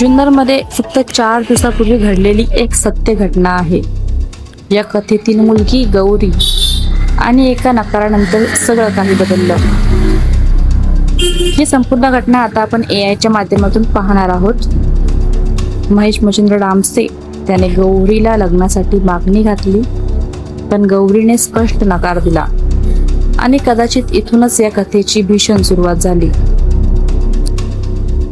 जुन्नरमध्ये फक्त 4 दिवसापूर्वी घडलेली एक सत्य घटना आहे. या कथेतील मुलगी गौरी आणि एका नकारानंतर सगळं काही बदललं. ही संपूर्ण घटना आता आपण AIच्या माध्यमातून पाहणार आहोत. महेश मच्छिंद्र डामसे त्याने गौरीला लग्नासाठी मागणी घातली, पण गौरीने स्पष्ट नकार दिला आणि कदाचित इथूनच या कथेची भीषण सुरुवात झाली.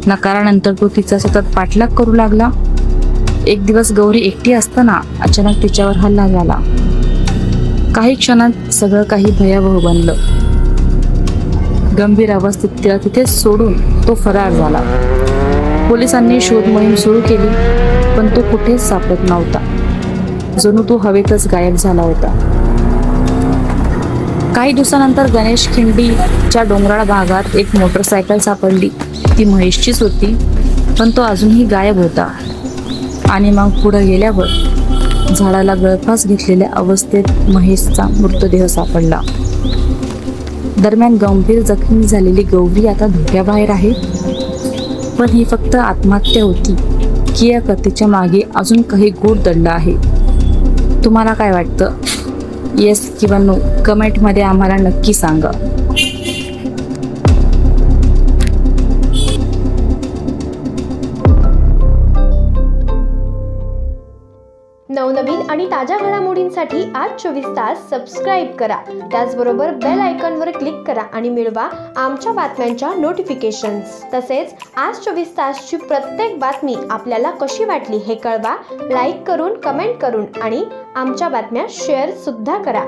नकारानंतर तो तिचा सतत पाठलाग करू लागला. एक दिवस गौरी एकटी असताना अचानक तिच्यावर हल्ला झाला. काही क्षणात सगळं काही भयावह बनलं. गंभीर अवस्थेत तिला तिथे सोडून तो फरार झाला. पोलिसांनी शोध मोहीम सुरू केली, पण तो कुठेच सापडत नव्हता. जणू तो हवेतच गायब झाला होता. काही दिवसानंतर गणेश खिंडीच्या डोंगराळ भागात एक मोटरसायकल सापडली. ती महेशचीच होती, पण तो अजूनही गायब होता. आणि मग पुढे गेल्यावर झाडाला गळफास घेतलेल्या अवस्थेत महेशचा मृतदेह सापडला. दरम्यान गंभीर जखमी झालेली गौरी आता धोक्याबाहेर आहे. पण ही फक्त आत्महत्या होती की या कथेच्या मागे अजून काही गूढ दंड आहे? तुम्हाला काय वाटतं? येस किंवा नो कमेंटमध्ये आम्हाला नक्की सांगा. नवनवीन आणि ताज्या घडामोडींसाठी आज 24 तास सबस्क्राईब करा. त्याचबरोबर बेल आयकॉनवर क्लिक करा आणि मिळवा आमच्या बातम्यांच्या नोटिफिकेशन्स. तसेच आज 24 तासची प्रत्येक बातमी आपल्याला कशी वाटली हे कळवा. लाईक करून, कमेंट करून आणि आमच्या बातम्या शेअर सुद्धा करा.